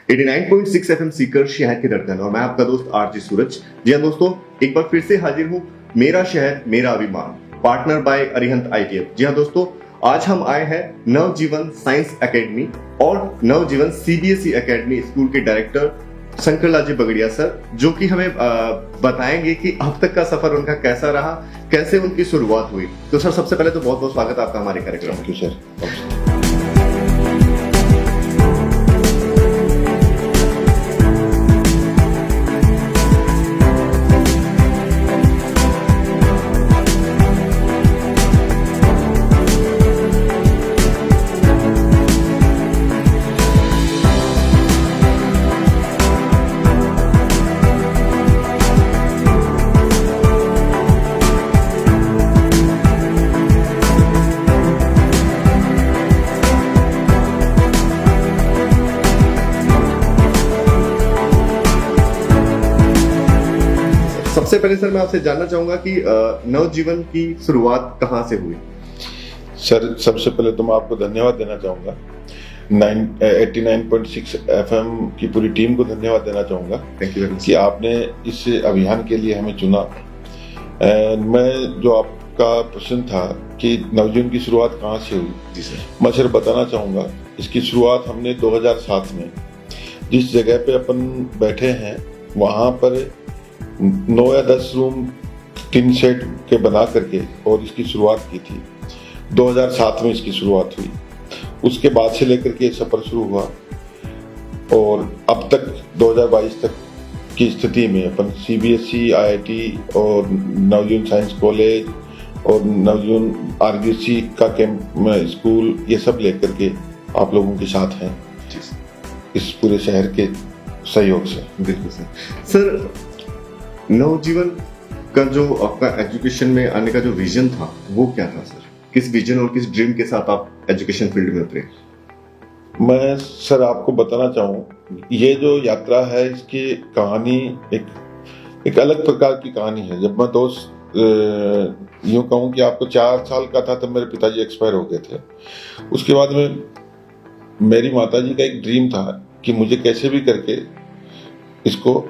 89.6 FM Sikar शहर की धड़कन और मैं आपका दोस्त आरजे सूरज। जी हाँ दोस्तों, एक बार फिर से हाजिर हूँ। मेरा शहर मेरा अभिमान, पार्टनर बाय अरिहंत आईटीएफ। जी हाँ दोस्तों, आज हम आए हैं नवजीवन साइंस एकेडमी और नवजीवन सीबीएसई एकेडमी स्कूल के डायरेक्टर शंकरलाल जी बगड़िया सर, जो कि हमें बताएंगे कि अब तक का सफर उनका कैसा रहा, कैसे उनकी शुरुआत हुई। तो सर, सबसे पहले तो बहुत बहुत स्वागत आपका हमारे कार्यक्रम में। सर सबसे पहले सर मैं आपसे जानना चाहूंगा कि नवजीवन की शुरुआत कहाँ से हुई। सर, सबसे पहले तो मैं आपको धन्यवाद देना चाहूँगा। 89.6 FM की पूरी टीम को धन्यवाद देना चाहूँगा कि आपने इस अभियान के लिए हमें चुना। मैं जो आपका प्रश्न था कि नवजीवन की शुरुआत कहाँ से हुई, जी सर, मैं सर बताना चाहूँगा। इसकी शुरुआत हमने 2007 में जिस जगह पे अपन बैठे हैं वहाँ पर 9 या 10 रूम टिन शेड के बना करके और इसकी शुरुआत की थी। 2007 में इसकी शुरुआत हुई। उसके बाद से लेकर के सफर शुरू हुआ और अब तक 2022 तक की स्थिति में अपन सीबीएसई, आईआईटी और नवजीवन साइंस कॉलेज और नवजीवन आरबीसी का स्कूल, ये सब लेकर के आप लोगों के साथ हैं इस पूरे शहर के सहयोग से। बिल्कुल सर, नवजीवन का जो आपका एजुकेशन में आने का जो विजन था वो क्या था सर? किस विजन और किस ड्रीम के साथ आप एजुकेशन फील्ड में उतरे? मैं सर आपको बताना चाहूँ, ये जो यात्रा है इसकी कहानी एक अलग प्रकार की कहानी है। जब मैं दोस्त यूँ कहूँ कि आपको 4 साल का था तब मेरे पिताजी एक्सपायर हो गए थे। उसके बाद में मेरी माताजी का एक ड्रीम था कि मुझे कैसे भी करके इसको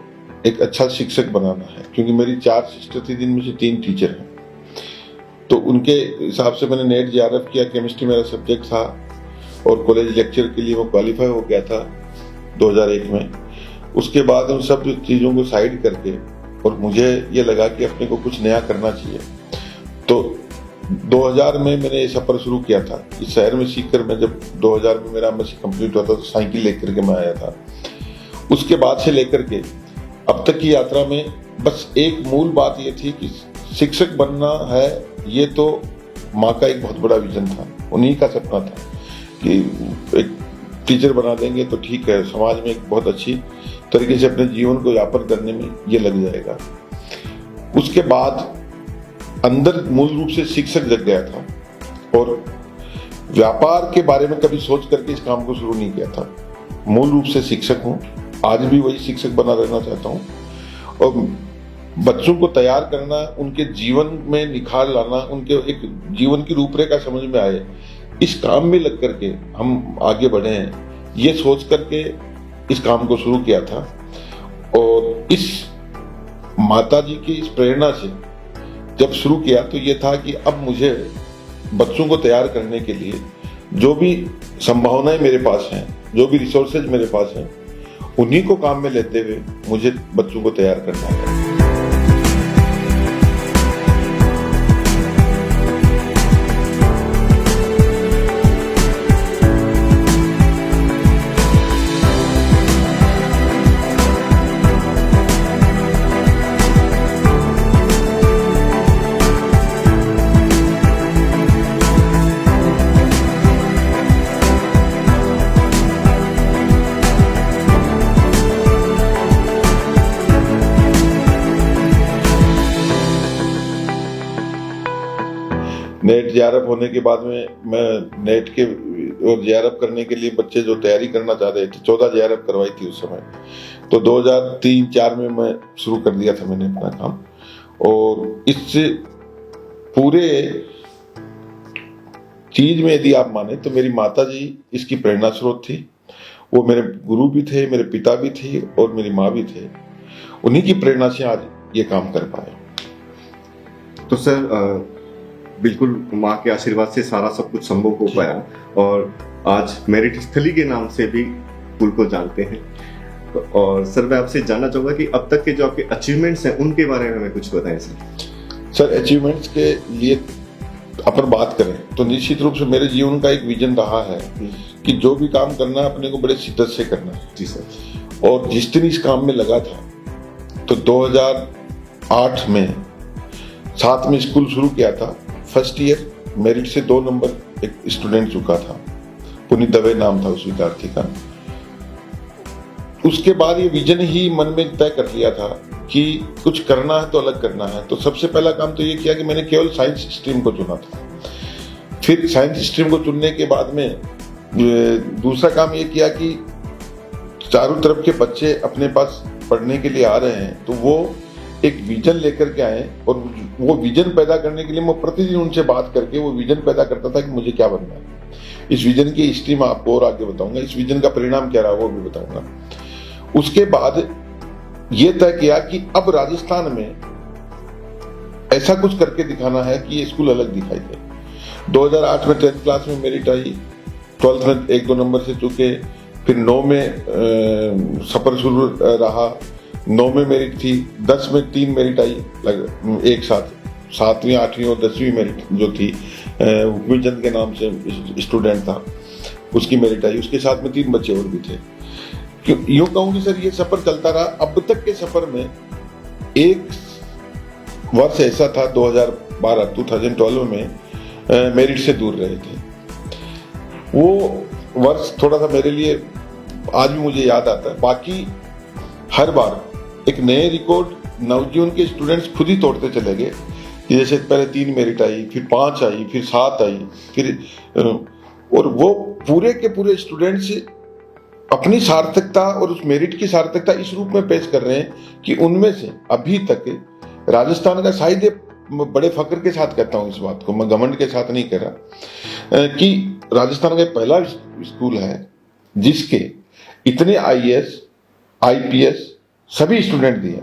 एक अच्छा शिक्षक बनाना है, क्योंकि मेरी 4 सिस्टर थी जिनमें से 3 टीचर हैं। तो उनके हिसाब से मैंने नेट जेआरएफ किया, केमिस्ट्री मेरा सब्जेक्ट था और कॉलेज लेक्चर के लिए वो क्वालिफाई हो गया था 2001 में। उसके बाद उन सब चीज़ों को साइड करके और मुझे ये लगा कि अपने को कुछ नया करना चाहिए। तो 2000 में मैंने ये सफ़र शुरू किया था इस शहर में सीकर में। जब 2000 में मेरा एमएससी कंप्लीट हुआ था तो साइकिल लेकर के मैं आया था। उसके बाद से लेकर के अब तक की यात्रा में बस एक मूल बात ये थी कि शिक्षक बनना है। ये तो माँ का एक बहुत बड़ा विजन था, उन्हीं का सपना था कि एक टीचर बना देंगे तो ठीक है, समाज में एक बहुत अच्छी तरीके से अपने जीवन को यापन करने में ये लग जाएगा। उसके बाद अंदर मूल रूप से शिक्षक जग गया था और व्यापार के बारे में कभी सोच करके इस काम को शुरू नहीं किया था। मूल रूप से शिक्षक हूँ, आज भी वही शिक्षक बना रहना चाहता हूँ और बच्चों को तैयार करना, उनके जीवन में निखार लाना, उनके एक जीवन की रूपरेखा समझ में आए, इस काम में लग करके हम आगे बढ़े हैं, ये सोच करके इस काम को शुरू किया था। और इस माता जी की इस प्रेरणा से जब शुरू किया तो ये था कि अब मुझे बच्चों को तैयार करने के लिए जो भी संभावनाएं मेरे पास हैं, जो भी रिसोर्सेज मेरे पास हैं, उन्हीं को काम में लेते हुए मुझे बच्चों को तैयार करना है। नेट जेआरएफ होने के बाद में मैं नेट के और जेआरएफ करने के लिए बच्चे जो तैयारी करना चाह रहे थे, 14 जेआरएफ करवाई थी उस समय। तो 2003-04 में मैं शुरू कर दिया था मैंने अपना काम। और इस पूरे चीज में यदि आप माने तो मेरी माता जी इसकी प्रेरणा स्रोत थी। वो मेरे गुरु भी थे, मेरे पिता भी थे और मेरी माँ भी थे। उन्हीं की प्रेरणा से आज ये काम कर पाए। तो सर बिल्कुल माँ के आशीर्वाद से सारा सब कुछ संभव हो पाया और आज मेरिट स्थली के नाम से भी स्कूल को जानते हैं। और सर मैं आपसे जानना चाहूंगा कि अब तक के जो आपके अचीवमेंट्स हैं उनके बारे में हमें कुछ बताएं सर। सर अचीवमेंट्स के लिए अपन बात करें तो निश्चित रूप से मेरे जीवन का एक विजन रहा है कि जो भी काम करना है अपने को बड़े शिद्दत से करना है। जी सर। और जिस दिन इस काम में लगा था तो 2008 में 7 में स्कूल शुरू किया था। फर्स्ट ईयर मेरिट से 2 नंबर एक स्टूडेंट चुका था, पुनीत दवे नाम था उस विद्यार्थी का। उसके बाद ये विजन ही मन में तय कर लिया था कि कुछ करना है तो अलग करना है। तो सबसे पहला काम तो ये किया कि मैंने केवल साइंस स्ट्रीम को चुना था। फिर साइंस स्ट्रीम को चुनने के बाद में दूसरा काम ये किया कि चारों तरफ के बच्चे अपने पास पढ़ने के लिए आ रहे हैं तो वो एक विजन लेकर के आए और वो विजन पैदा करने के लिए मैं प्रतिदिन उनसे बात करके वो विजन पैदा करता था कि मुझे क्या बनना है। इस विजन की हिस्ट्री मैं आपको और आगे बताऊंगा, इस विजन का परिणाम क्या रहा वो भी बताऊंगा। उसके बाद ये तय किया कि अब राजस्थान में ऐसा कुछ करके दिखाना है कि ये स्कूल अलग दिखाई दे। 2008 में 10th क्लास में मेरिट आई, 12th में 1-2 नंबर से चुके, फिर 9 में सफर शुरू रहा, 9 में मेरिट थी, 10 में 3 मेरिट आई एक साथ, 7वीं 8वीं और 10वीं मेरिट जो थी हुक्मी चंद के नाम से स्टूडेंट था उसकी मेरिट आई। उसके साथ में 3 बच्चे और भी थे। यूं कहूं कि सर ये सफर चलता रहा। अब तक के सफर में एक वर्ष ऐसा था 2012 में मेरिट से दूर रहे थे। वो वर्ष थोड़ा सा मेरे लिए आज भी मुझे याद आता है। बाकी हर बार एक नए रिकॉर्ड नवजीवन के स्टूडेंट्स खुद ही तोड़ते चले गए। जैसे पहले 3 मेरिट आई, फिर 5 आई, फिर 7 आई, फिर और वो पूरे के पूरे स्टूडेंट्स अपनी सार्थकता और उस मेरिट की सार्थकता इस रूप में पेश कर रहे हैं कि उनमें से अभी तक राजस्थान का शायद बड़े फक्र के साथ कहता हूं इस बात को, मैं घमंड के साथ नहीं कह रहा, कि राजस्थान का पहला स्कूल है जिसके इतने IAS, IPS सभी स्टूडेंट दिए।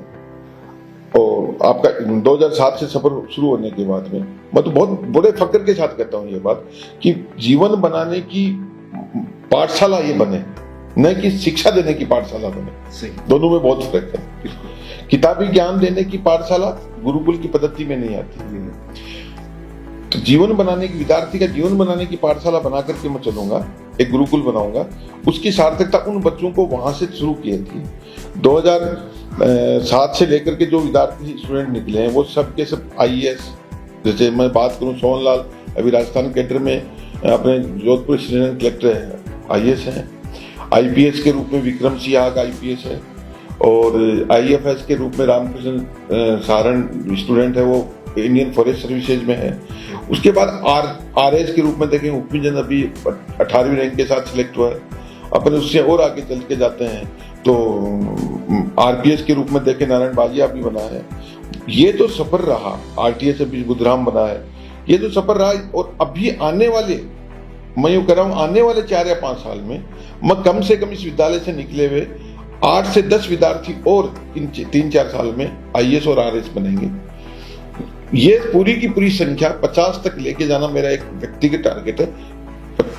और आपका 2007 से सफर शुरू होने के बाद में मैं तो बहुत बड़े फक्र के साथ कहता हूं ये बात कि जीवन बनाने की पाठशाला ये बने, न कि शिक्षा देने की पाठशाला बने। दोनों में बहुत फर्क है। किताबी ज्ञान देने की पाठशाला गुरुकुल की पद्धति में नहीं आती। तो जीवन बनाने की, विद्यार्थी का जीवन बनाने की पाठशाला बना करके मैं चलूंगा, एक गुरुकुल बनाऊंगा। उसकी सार्थकता उन बच्चों को वहां से शुरू की थी। 2007 से लेकर के जो विद्यार्थी स्टूडेंट निकले हैं वो सब के सब IAS, जैसे मैं बात करूं सोहनलाल अभी राजस्थान कैडर में अपने जोधपुर श्रीनगर कलेक्टर है, IAS है। IPS के रूप में विक्रम सिंह IPS है और IFS के रूप में रामकृष्ण सारण स्टूडेंट है, वो इंडियन फॉरेस्ट सर्विसेज में है। उसके बाद RS के रूप में देखें हुक्मीचंद अभी 18वीं रैंक के साथ सिलेक्ट हुआ है। अपन उससे और आगे चल के जाते हैं तो RPS के रूप में देखें नारायण बाजिया भी बना है। ये तो सफर रहा। RTS अभी बुधराम बना है। ये तो सफर रहा और अभी आने वाले, मैं यूँ कह रहा हूँ, आने वाले 4 या 5 साल में मैं कम से कम इस विद्यालय से निकले हुए 8 से 10 विद्यार्थी और इन 3-4 साल में IAS और RS बनेंगे। ये पूरी की पूरी संख्या 50 तक लेके जाना मेरा एक व्यक्तिगत टारगेट है।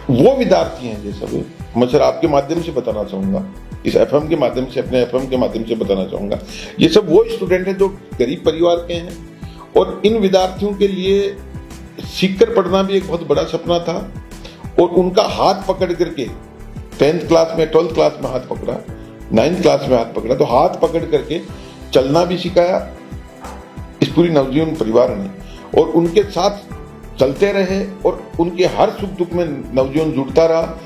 वो विद्यार्थी हैं ये सब, मैं सर आपके माध्यम से बताना चाहूंगा, इस FM के माध्यम से, अपने FM के माध्यम से बताना चाहूंगा, ये सब वो स्टूडेंट हैं जो गरीब परिवार के हैं और इन विद्यार्थियों के लिए सीखकर पढ़ना भी एक बहुत बड़ा सपना था। और उनका हाथ पकड़ करके 10th क्लास में, 12th क्लास में हाथ पकड़ा, 9th क्लास में हाथ पकड़ा, तो हाथ पकड़ करके चलना भी सिखाया इस पूरी नवजीवन परिवार ने और उनके साथ चलते रहे और उनके हर सुख दुख में नवजीवन जुड़ता रहा।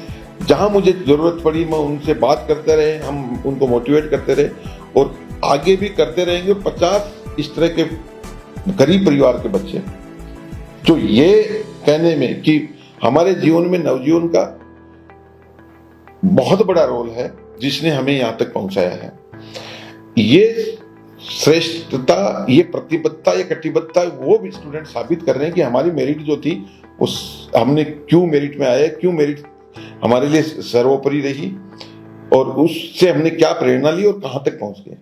जहां मुझे जरूरत पड़ी मैं उनसे बात करते रहे, हम उनको मोटिवेट करते रहे और आगे भी करते रहेंगे। 50 इस तरह के गरीब परिवार के बच्चे जो ये कहने में कि हमारे जीवन में नवजीवन का बहुत बड़ा रोल है जिसने हमें यहां तक पहुंचाया है। ये श्रेष्ठता, ये प्रतिबद्धता, ये कटिबद्धता वो भी स्टूडेंट साबित कर रहे हैं कि हमारी मेरिट जो थी उस हमने क्यों मेरिट में आए, क्यों मेरिट हमारे लिए सर्वोपरि रही। और उससे हमने क्या प्रेरणा ली और कहाँ तक पहुंच गए।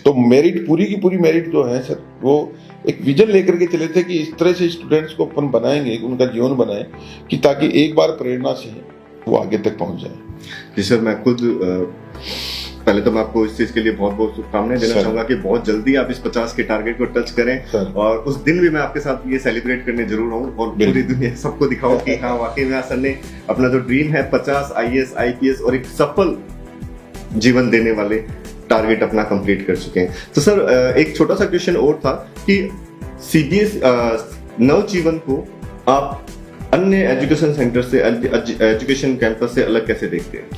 तो मेरिट, पूरी की पूरी मेरिट जो है सर, वो एक विजन लेकर के चले थे कि इस तरह से स्टूडेंट्स को अपन बनाएंगे, उनका जीवन बनाए कि ताकि एक बार प्रेरणा से वो आगे तक पहुंच जाए। जी सर, मैं खुद पहले तो मैं आपको इस चीज के लिए बहुत बहुत शुभकामनाएं देना चाहूंगा कि बहुत जल्दी आप इस 50 के टारगेट को टच करें और उस दिन भी मैं आपके साथ ये सेलिब्रेट करने जरूर आऊं और पूरी दुनिया सबको दिखाऊं कि हाँ वाकई में सर ने अपना जो ड्रीम है 50 IAS IPS और एक सफल जीवन देने वाले टारगेट अपना कंप्लीट कर चुके हैं। तो सर एक छोटा सा क्वेश्चन और था कि CBS नवजीवन को आप अन्य एजुकेशन सेंटर से, एजुकेशन कैंपस से अलग कैसे देखते हैं?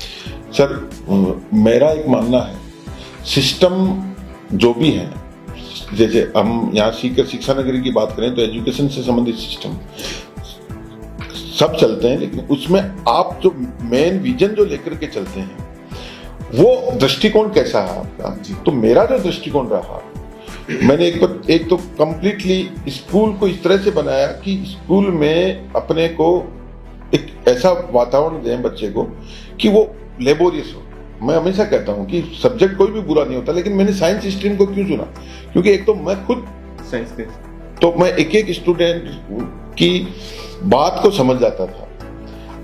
सर मेरा एक मानना है, सिस्टम जो भी है, जैसे हम यहाँ सीकर शिक्षा नगरी की बात करें तो एजुकेशन से संबंधित सिस्टम सब चलते हैं, लेकिन उसमें आप जो मेन विजन जो लेकर के चलते हैं वो दृष्टिकोण कैसा है आपका। तो मेरा जो दृष्टिकोण रहा, मैंने एक तो कंप्लीटली स्कूल को इस तरह से बनाया कि स्कूल में अपने को एक ऐसा वातावरण दें बच्चे को कि वो लेबोरियस हो। मैं हमेशा कहता हूं कि सब्जेक्ट कोई भी बुरा नहीं होता, लेकिन मैंने साइंस स्ट्रीम को क्यों चुना? क्योंकि एक तो मैं खुद साइंस के, तो मैं एक एक स्टूडेंट की बात को समझ जाता था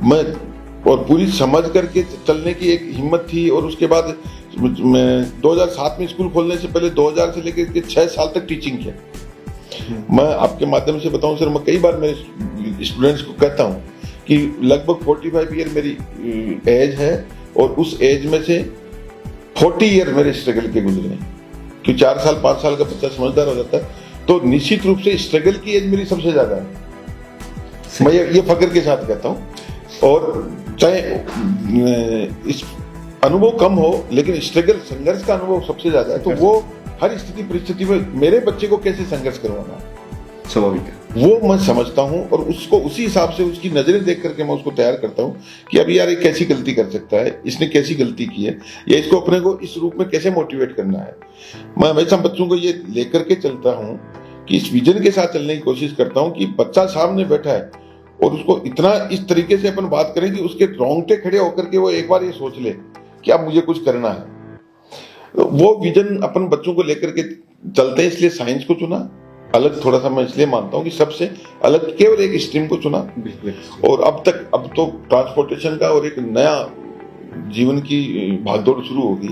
मैं, और पूरी समझ करके चलने की एक हिम्मत थी। और उसके बाद मैं 2007 में स्कूल खोलने से पहले 2000 से लेकर 6 साल तक टीचिंग किया। मैं आपके माध्यम से बताऊं सर, मैं कई बार मेरे स्टूडेंट्स को कहता हूं कि लगभग 45 ईयर मेरी एज है और उस एज में से 40 ईयर मेरे स्ट्रगल के गुजरे हैं। कि 4 साल 5 साल का बच्चा समझदार हो जाता है तो निश्चित रूप से स्ट्रगल की एज मेरी सबसे ज्यादा है। मैं ये फख्र के साथ कहता हूं। और चाहे इस अनुभव कम हो, लेकिन स्ट्रगल, संघर्ष का अनुभव सबसे ज्यादा है। तो वो हर स्थिति परिस्थिति में मेरे बच्चे को कैसे संघर्ष करवाना है स्वाभाविक है, वो मैं समझता हूं और उसको उसी हिसाब से उसकी नजरें देख करके मैं उसको तैयार करता हूं कि अब यार ये कैसी गलती कर सकता है, इसने कैसी गलती की है, या इसको अपने को इस रूप में कैसे मोटिवेट करना है। मैं हमेशा बच्चों को ये लेकर के चलता हूं कि इस विजन के साथ चलने की कोशिश करता हूं कि बच्चा सामने बैठा है और उसको इतना इस तरीके से अपन बात करें कि उसके रोंगटे खड़े होकर के वो एक बार ये सोच ले कि अब मुझे कुछ करना है। वो विजन अपन बच्चों को लेकर के चलते हैं, इसलिए साइंस को चुना अलग। थोड़ा सा मैं इसलिए मानता हूँ कि सबसे अलग केवल एक स्ट्रीम को चुना। और अब तो ट्रांसपोर्टेशन का और एक नया जीवन की भागदौड़ शुरू होगी।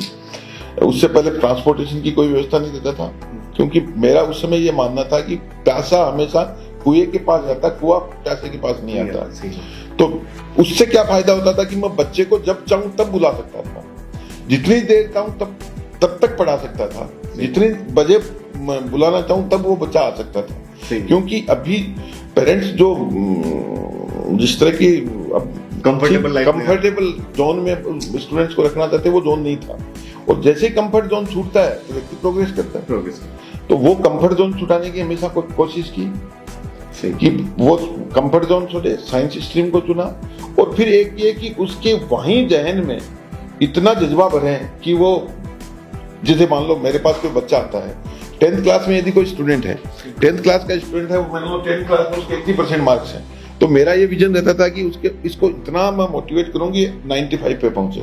उससे पहले ट्रांसपोर्टेशन की कोई व्यवस्था नहीं देता था, क्योंकि मेरा उस समय ये मानना था कि प्यासा हमेशा कुएं के पास जाता, कुआं प्यासे के पास नहीं आता। तो उससे क्या फायदा होता था कि मैं बच्चे को जब चाहूं तब बुला सकता था, जितनी देर चाहूं तब तक पढ़ा सकता था, जितने बजे बुलाना चाहूं तब वो बच्चा आ सकता था। क्योंकि अभी पेरेंट्स जो जिस तरह की कंफर्टेबल जोन में स्टूडेंट्स को रखना चाहते वो जोन नहीं था। और जैसे ही कंफर्ट जोन छूटता है तो व्यक्ति प्रोग्रेस करता है। तो वो कंफर्ट जोन छुटाने की हमेशा कोशिश की कि वो कंफर्ट जोन छोड़े, साइंस स्ट्रीम को चुना। और फिर एक ये कि उसके वहीं जहन में इतना जज्बा भरे कि वो, जैसे मान लो मेरे पास कोई बच्चा आता है 10th क्लास में, यदि कोई स्टूडेंट है 10th क्लास का स्टूडेंट है, वो मान लो 10th क्लास में उसके 80% मार्क्स हैं, तो मेरा ये विजन रहता था कि इसको इतना मैं मोटिवेट करूंगी 95 पे पहुंचे।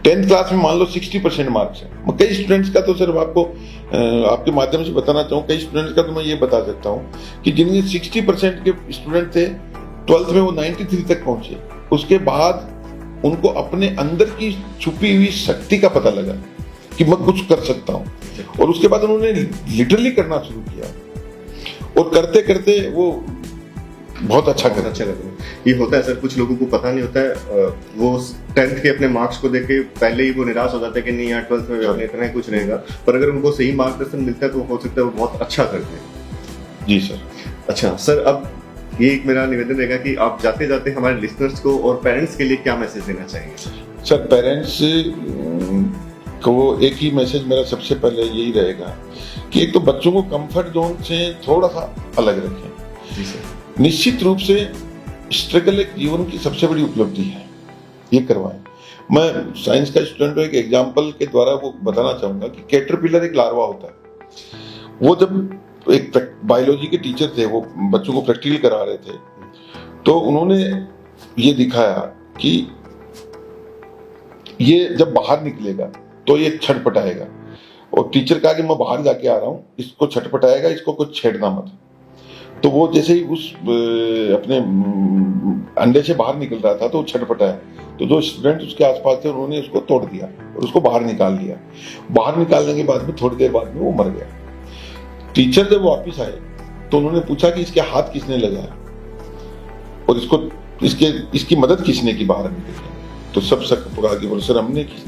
10th क्लास में मान लो 60% मार्क्स है। मैं कई स्टूडेंट्स का तो सिर्फ आपके माध्यम से बताना चाहूँ, कई स्टूडेंट्स का तो मैं ये बता सकता हूँ कि जिनके 60% के स्टूडेंट थे 12th में वो 93 तक पहुंचे। उसके बाद उनको अपने अंदर की छुपी हुई शक्ति का पता लगा कि मैं कुछ कर सकता हूँ, और उसके बाद उन्होंने लिटरली करना शुरू किया और करते करते वो बहुत अच्छा करते हैं। ये होता है सर, कुछ लोगों को पता नहीं होता है, वो 10th के अपने मार्क्स को देख के पहले ही वो निराश हो जाता है कि नहीं यार 12th में अपने इतना ही कुछ रहेगा, पर अगर उनको सही मार्गदर्शन मिलता है तो हो सकता है वो बहुत अच्छा करते हैं। जी सर। अच्छा सर, अब ये एक मेरा निवेदन रहेगा कि आप जाते जाते हमारे लिसनर्स को और पेरेंट्स के लिए क्या मैसेज देना चाहेंगे? सर पेरेंट्स को एक ही मैसेज मेरा सबसे पहले यही रहेगा कि एक तो बच्चों को कंफर्ट जोन से थोड़ा सा अलग रखें। जी सर। निश्चित रूप से स्ट्रगल एक जीवन की सबसे बड़ी उपलब्धि है, ये करवाएं। मैं साइंस का स्टूडेंट हूँ, एक एग्जाम्पल के द्वारा वो बताना चाहूंगा कि कैटरपिलर एक लार्वा होता है। वो जब एक बायोलॉजी के टीचर थे, वो बच्चों को प्रैक्टिकल करा रहे थे, तो उन्होंने ये दिखाया कि ये जब बाहर निकलेगा तो ये छटपटाएगा, और टीचर कहा कि मैं बाहर जाके आ रहा हूँ, इसको छटपटाएगा, इसको कुछ छेड़ना मत। तो वो जैसे ही उस अपने अंडे से बाहर निकल रहा था तो वो छटपटाया, तो जो स्टूडेंट उसके आसपास थे उन्होंने उसको तोड़ दिया और उसको बाहर निकाल लिया। बाहर निकालने के बाद में थोड़ी देर बाद में वो मर गया। टीचर जब वापस आए तो उन्होंने पूछा कि इसके हाथ किसने लगाया और इसकी मदद किसने की बाहर निकलने। तो सब शक पकड़ा कि बोले सर हमने की।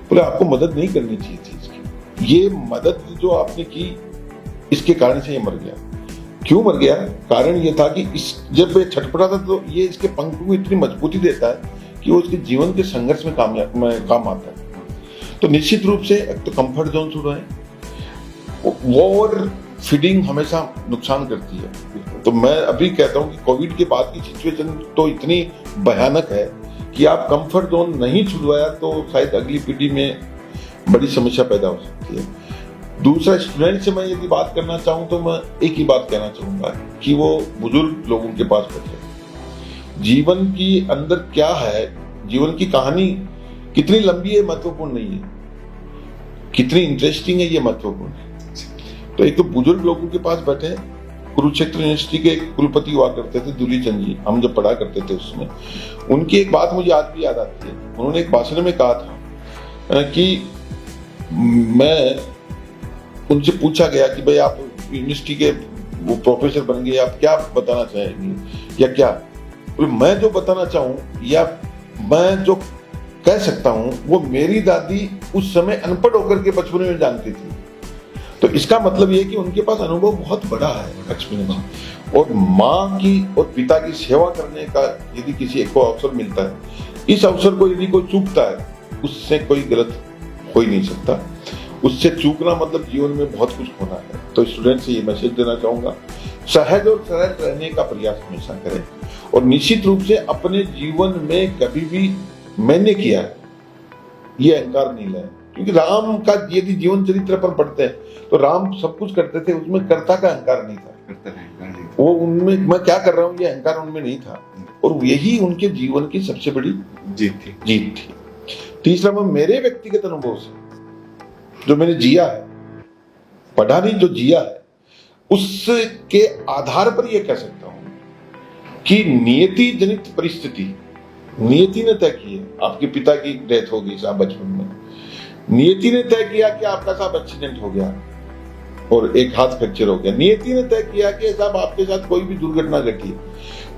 बोले आपको मदद नहीं करनी चाहिए थी इसकी, ये मदद जो आपने की इसके कारण से ये मर गया। क्यों मर गया? कारण ये था कि जब ये छटपटा था तो ये इसके पंख को इतनी मजबूती देता है कि वो इसके जीवन के संघर्ष में काम आता है। तो निश्चित रूप से एक तो कंफर्ट जोन शुरू है, ओवर फीडिंग हमेशा नुकसान करती है। तो मैं अभी कहता हूं कि कोविड के बाद की सिचुएशन तो इतनी भयानक है कि आप कंफर्ट जोन नहीं छुड़वाया तो शायद अगली पीढ़ी में बड़ी समस्या पैदा हो सकती है। दूसरा, स्टूडेंट से मैं यदि बात करना चाहूं तो मैं एक ही बात कहना चाहूंगा कि वो बुजुर्ग लोगों के पास बैठे। जीवन की अंदर क्या है, जीवन की कहानी कितनी लंबी है महत्वपूर्ण नहीं है, कितनी इंटरेस्टिंग है ये महत्वपूर्ण है। तो एक तो बुजुर्ग लोगों के पास बैठे। कुरुक्षेत्र यूनिवर्सिटी के एक कुलपति हुआ करते थे दूलीचंद जी, हम जब पढ़ा करते थे उसमें, उनकी एक बात मुझे आज भी याद आती है। उन्होंने एक भाषण में कहा था कि मैं उनसे पूछा गया कि भाई आप यूनिवर्सिटी के वो प्रोफेसर बन गए, आप क्या बताना चाहेंगे या क्या? मैं जो बताना चाहूँ या मैं जो कह सकता हूँ वो मेरी दादी उस समय अनपढ़ होकर के बचपन में जानती थी। तो इसका मतलब ये कि उनके पास अनुभव बहुत बड़ा है बचपन में, और माँ की और पिता की सेवा करने का यदि किसी एक को अवसर मिलता है, इस अवसर को यदि कोई चूकता है उससे कोई गलत हो ही नहीं सकता। उससे चूकना मतलब जीवन में बहुत कुछ होना है। तो स्टूडेंट से ये मैसेज देना चाहूंगा, सहज और सरल रहने का प्रयास हमेशा करें, और निश्चित रूप से अपने जीवन में कभी भी मैंने किया ये अहंकार नहीं लाए। क्योंकि राम का यदि जीवन चरित्र पर पढ़ते हैं तो राम सब कुछ करते थे, उसमें कर्ता का अहंकार नहीं था। वो उनमें मैं क्या कर रहा हूँ ये अहंकार उनमें नहीं था, और यही उनके जीवन की सबसे बड़ी जीत थी। तीसरा, मैं मेरे व्यक्तिगत अनुभव से जो मैंने जिया है, पढ़ा नहीं जो जिया है, उसके आधार पर यह कह सकता हूं कि नियति जनित परिस्थिति, नियति ने तय की है। आपके पिता की डेथ हो गई साहब बचपन में, नियति ने तय किया कि आपका साहब एक्सीडेंट हो गया और एक हाथ फ्रैक्चर हो गया, नियति ने तय किया कि साहब आपके साथ कोई भी दुर्घटना घटी।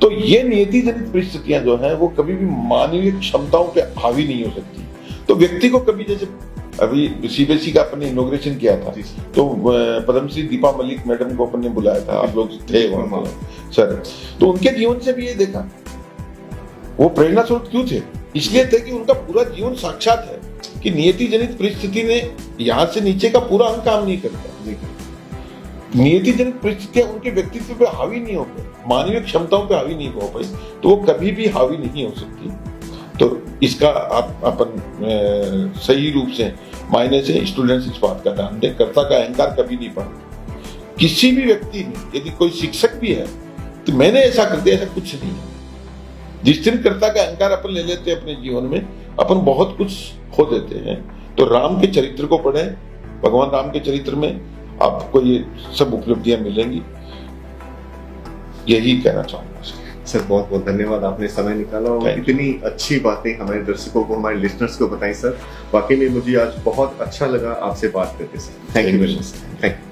तो ये नियति जनित परिस्थितियां जो है वो कभी भी मानवीय क्षमताओं पे हावी नहीं हो सकती। तो व्यक्ति को कभी, जैसे अभी सीबीएसई का अपने इनॉग्रेशन किया था तो पद्मश्री दीपा मलिक मैडम को अपन ने बुलाया था, आप लोग थे वहां सर, तो उनके जीवन से भी ये देखा वो प्रेरणा स्रोत क्यों थे, इसलिए थे कि उनका पूरा जीवन साक्षात है कि नियति जनित परिस्थिति ने यहाँ से नीचे का पूरा अंग काम नहीं करता। नियति जनित परिस्थितियां उनके व्यक्तित्व पे हावी नहीं हो पाई, मानवीय क्षमताओं पे हावी नहीं हो पाई, तो वो कभी भी हावी नहीं हो सकती। तो इसका आप अपन सही रूप से मायने से स्टूडेंट्स इस बात का ध्यान दें, कर्ता का अहंकार कभी नहीं पड़ा। किसी भी व्यक्ति में यदि कोई शिक्षक भी है तो मैंने ऐसा कर दिया, ऐसा कुछ नहीं है। जिस दिन कर्ता का अहंकार अपन ले लेते हैं अपने जीवन में, अपन बहुत कुछ खो देते हैं। तो राम के चरित्र को पढ़ें, भगवान राम के चरित्र में आपको ये सब उपलब्धियां मिलेंगी, यही कहना चाहूंगा सर। बहुत बहुत धन्यवाद, आपने समय निकाला और इतनी अच्छी बातें हमारे दर्शकों को, हमारे लिसनर्स को बताई सर। वाकई में मुझे आज बहुत अच्छा लगा आपसे बात करके sir. Thank you very much. Thank you.